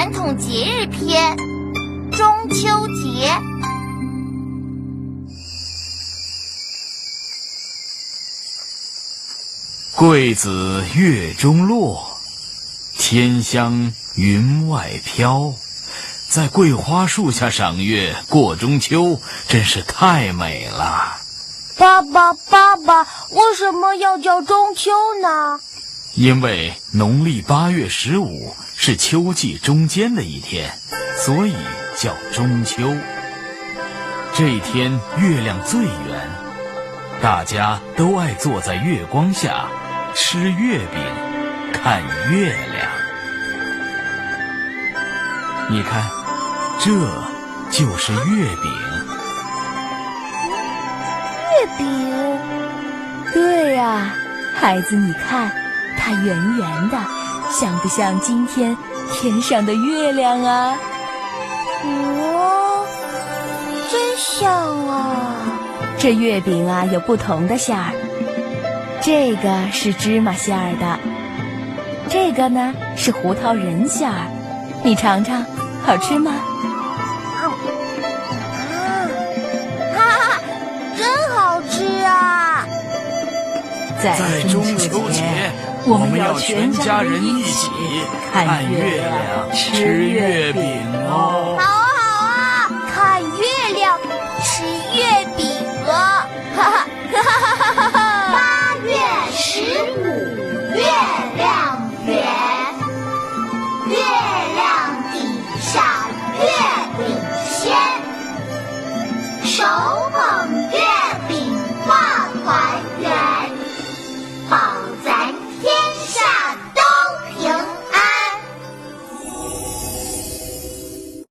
传统节日篇：中秋节。桂子月中落，天香云外飘。在桂花树下赏月过中秋，真是太美了。爸爸，为什么要叫中秋呢？因为农历8月15是秋季中间的一天，所以叫中秋。这一天月亮最圆，大家都爱坐在月光下吃月饼看月亮。你看，这就是月饼。月饼？对呀，孩子，你看它圆圆的，像不像今天天上的月亮啊？真像啊！这月饼啊有不同的馅儿，这个是芝麻馅儿的，这个呢是胡桃仁馅儿，你尝尝，好吃吗？真好吃啊！在中秋节，我们要全家人一起看月亮、吃月饼哦。好。